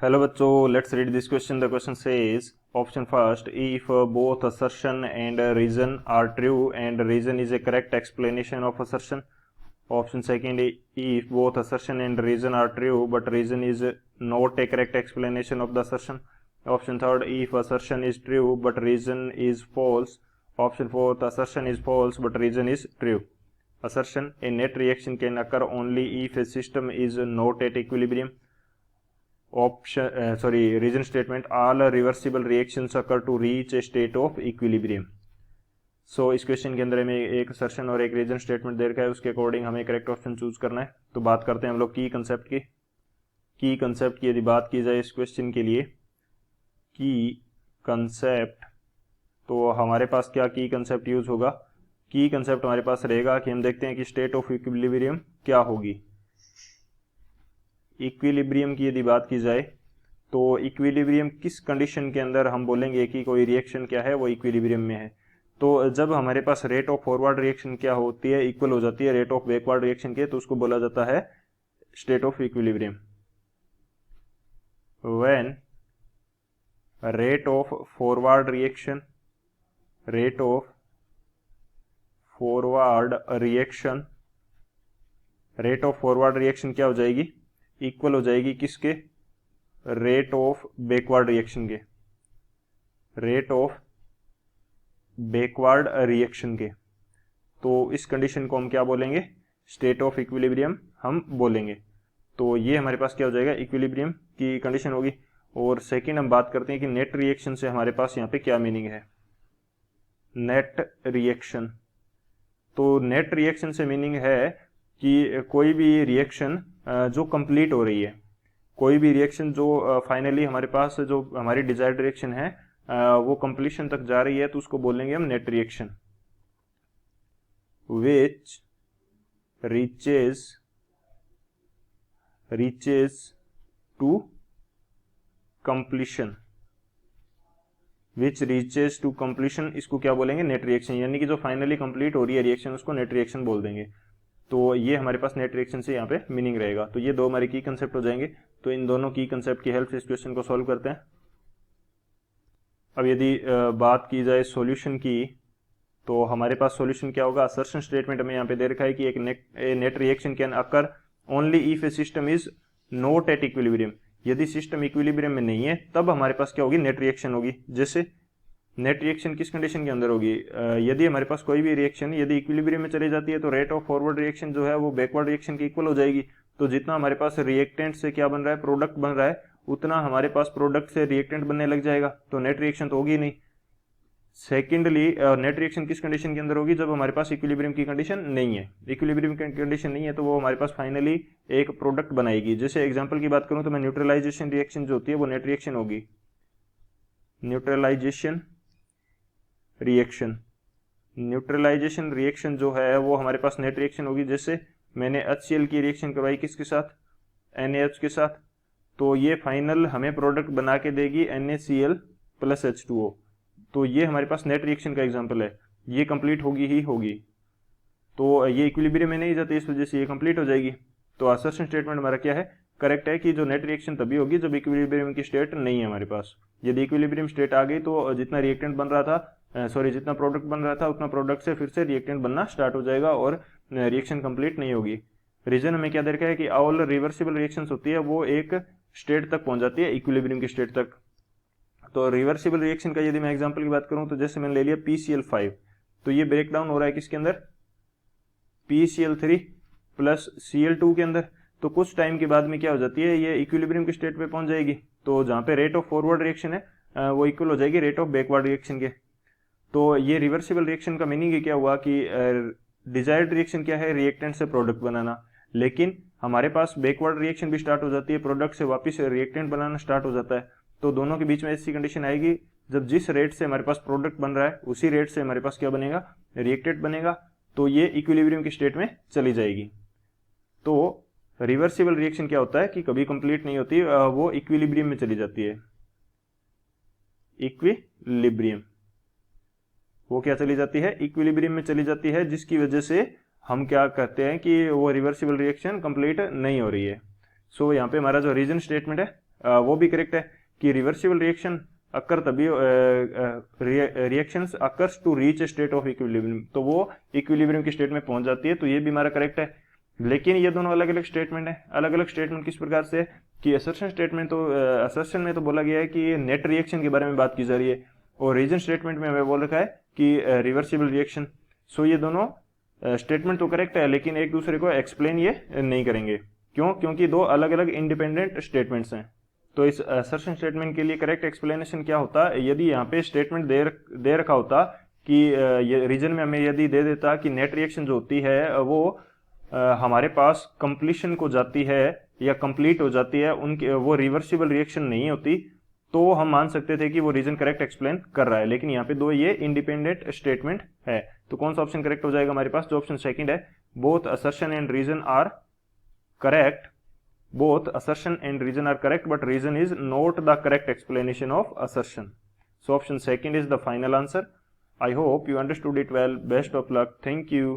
Hello बच्चों, let's read this question. The question says, option first, if both assertion and reason are true and reason is a correct explanation of assertion. Option second, if both assertion and reason are true but reason is not a correct explanation of the assertion. Option third, if assertion is true but reason is false. Option fourth, assertion is false but reason is true. Assertion, a net reaction can occur only if a system is not at equilibrium. Reason statement, all reversible reactions occur to reach a state of equilibrium. सो इस question के अंदर हमें एक assertion और एक reason statement दे रखा है, उसके अकॉर्डिंग हमें करेक्ट ऑप्शन चूज करना है। तो बात करते हैं हम लोग की कंसेप्ट की यदि बात की जाए इस क्वेश्चन के लिए की कंसेप्ट, तो हमारे पास क्या की कंसेप्ट यूज होगा। की कंसेप्ट हमारे पास रहेगा कि हम देखते हैं कि स्टेट ऑफ इक्विलिब्रियम क्या होगी। इक्विलिब्रियम की यदि बात की जाए तो इक्विलिब्रियम किस कंडीशन के अंदर हम बोलेंगे कि कोई रिएक्शन क्या है वो इक्विलिब्रियम में है। तो जब हमारे पास रेट ऑफ फॉरवर्ड रिएक्शन क्या होती है, इक्वल हो जाती है रेट ऑफ बैकवर्ड रिएक्शन के, तो उसको बोला जाता है state of equilibrium. When rate of forward reaction क्या हो जाएगी, इक्वल हो जाएगी किसके, रेट ऑफ बैकवर्ड रिएक्शन के। तो इस कंडीशन को हम क्या बोलेंगे, स्टेट ऑफ इक्विलिब्रियम हम बोलेंगे। तो ये हमारे पास क्या हो जाएगा, इक्विलिब्रियम की कंडीशन होगी। और सेकंड हम बात करते हैं कि नेट रिएक्शन से हमारे पास यहाँ पे क्या मीनिंग है। नेट रिएक्शन, तो नेट रिएक्शन से मीनिंग है कि कोई भी रिएक्शन जो कंप्लीट हो रही है, कोई भी रिएक्शन जो फाइनली हमारे पास जो हमारी डिजायर्ड रिएक्शन है वो कंप्लीशन तक जा रही है, तो उसको बोलेंगे हम net reaction. Which reaches to completion, इसको क्या बोलेंगे, नेट रिएक्शन। यानी कि जो फाइनली कंप्लीट हो रही है रिएक्शन उसको नेट रिएक्शन बोल देंगे। तो ये हमारे पास नेट रिएक्शन से यहाँ पे मीनिंग रहेगा। तो ये दो हमारे की कंसेप्ट हो जाएंगे। तो इन दोनों की कंसेप्ट की हेल्प से इस क्वेश्चन को सॉल्व करते हैं। अब यदि बात की जाए सॉल्यूशन की, तो हमारे पास सॉल्यूशन क्या होगा। असर्शन स्टेटमेंट हमें यहाँ पे दे रखा है कि एक net reaction can occur only if A system is not at equilibrium. यदि सिस्टम इक्विलिब्रियम में नहीं है तब हमारे पास क्या होगी, नेट रिएक्शन होगी। जैसे नेट रिएक्शन किस कंडीशन के अंदर होगी, यदि हमारे पास कोई भी रिएक्शन यदि इक्विलिब्रियम में चली जाती है तो रेट ऑफ फॉरवर्ड रिएक्शन जो है वो बैकवर्ड रिएक्शन के इक्वल हो जाएगी। तो जितना हमारे पास रिएक्टेंट से क्या बन रहा है, प्रोडक्ट बन रहा है, उतना हमारे पास प्रोडक्ट से रिएक्टेंट बनने लग जाएगा। तो नेट रिएक्शन तो होगी नहीं। सेकेंडली नेट रिएक्शन किस कंडीशन के अंदर होगी, जब हमारे पास इक्विलिब्रियम की कंडीशन नहीं है। इक्विलिब्रियम की कंडीशन नहीं है तो वो हमारे पास फाइनली एक प्रोडक्ट बनाएगी। जैसे एग्जांपल की बात करूं तो मैं न्यूट्रलाइजेशन रिएक्शन जो होती है वो नेट रिएक्शन होगी। न्यूट्रलाइजेशन रिएक्शन जो है वो हमारे पास नेट रिएक्शन होगी। जैसे मैंने HCl की रिएक्शन करवाई किसके साथ, NaH के साथ, तो ये फाइनल हमें प्रोडक्ट बना के देगी NaCl प्लस H2O। तो ये हमारे पास नेट रिएक्शन का एग्जांपल है। ये कंप्लीट होगी ही होगी। तो ये इक्विलिब्रियम में नहीं जाती, इस वजह से ये कंप्लीट हो जाएगी। तो असर्शन स्टेटमेंट हमारा क्या है, करेक्ट है कि जो नेट रिएक्शन तभी होगी जब इक्विलिब्रियम की स्टेट नहीं है हमारे पास। यदि इक्विलिब्रियम स्टेट आ गई तो जितना रिएक्टेंट बन रहा था जितना प्रोडक्ट बन रहा था उतना प्रोडक्ट से फिर से रिएक्टेंट बनना स्टार्ट हो जाएगा और रिएक्शन कंप्लीट नहीं होगी। रीजन हमें क्या दे रखा है कि ऑल रिवर्सिबल रिएक्शंस होती है वो एक स्टेट तक पहुंच जाती है, इक्विलिब्रियम की स्टेट तक। तो रिवर्सिबल रिएक्शन का यदि मैं एग्जांपल की बात करूं तो जैसे मैंने ले लिया PCl5, तो ये ब्रेक डाउन हो रहा है किसके अंदर, PCl3 प्लस Cl2 के अंदर। तो कुछ टाइम के बाद में क्या हो जाती है, ये इक्विलिब्रियम की स्टेट पे पहुंच जाएगी। तो जहां पे रेट ऑफ फॉरवर्ड रिएक्शन है वो इक्वल हो जाएगी रेट ऑफ बैकवर्ड रिएक्शन के। तो ये रिवर्सिबल रिएक्शन का मीनिंग ये क्या हुआ कि डिजायर्ड रिएक्शन क्या है, रिएक्टेंट से प्रोडक्ट बनाना, लेकिन हमारे पास बैकवर्ड रिएक्शन भी स्टार्ट हो जाती है, प्रोडक्ट से वापस रिएक्टेंट बनाना स्टार्ट हो जाता है। तो दोनों के बीच में ऐसी कंडीशन आएगी जब जिस रेट से हमारे पास प्रोडक्ट बन रहा है उसी रेट से हमारे पास क्या बनेगा, रिएक्टेंट बनेगा। तो ये इक्विलिब्रियम की स्टेट में चली जाएगी। तो रिवर्सिबल रिएक्शन क्या होता है कि कभी कंप्लीट नहीं होती, वो इक्विलिब्रियम में चली जाती है। इक्विलिब्रियम वो क्या चली जाती है, इक्विलिब्रियम में चली जाती है, जिसकी वजह से हम क्या कहते हैं कि वो रिवर्सिबल रिएक्शन कंप्लीट नहीं हो रही है। सो यहाँ पे हमारा जो रीजन स्टेटमेंट है वो भी करेक्ट है कि रिवर्सिबल रिएक्शन अकर तभी reactions occurs to reach a state of equilibrium, तो वो इक्विलिब्रियम की स्टेट में पहुंच जाती है, तो ये भी हमारा करेक्ट है। लेकिन ये दोनों अलग अलग स्टेटमेंट है। अलग अलग स्टेटमेंट किस प्रकार से कि असर्शन स्टेटमेंट तो असर्शन में तो बोला गया है कि नेट रिएक्शन के बारे में बात की जा रही है, और रीजन स्टेटमेंट में हमें बोल रखा है कि रिवर्सिबल रिएक्शन। सो ये दोनों स्टेटमेंट तो करेक्ट है, लेकिन एक दूसरे को एक्सप्लेन ये नहीं करेंगे। क्यों? क्योंकि दो अलग अलग इंडिपेंडेंट स्टेटमेंट्स हैं। तो इस असर्शन स्टेटमेंट के लिए करेक्ट एक्सप्लेनेशन क्या होता, यदि यहाँ पे स्टेटमेंट दे रखा होता कि ये रीजन में हमें यदि दे देता कि नेट रिएक्शन जो होती है वो हमारे पास कंप्लीशन को जाती है या कंप्लीट हो जाती है, उनके वो रिवर्सिबल रिएक्शन नहीं होती, तो हम मान सकते थे कि वो रीजन करेक्ट एक्सप्लेन कर रहा है। लेकिन यहाँ पे दो ये इंडिपेंडेंट स्टेटमेंट है, तो कौन सा ऑप्शन करेक्ट हो जाएगा हमारे पास? जो ऑप्शन सेकंड है, both assertion and reason are correct, both assertion and reason are correct, but reason is not the correct explanation of assertion. So option second is the final answer. I hope you understood it well. Best of luck. Thank you.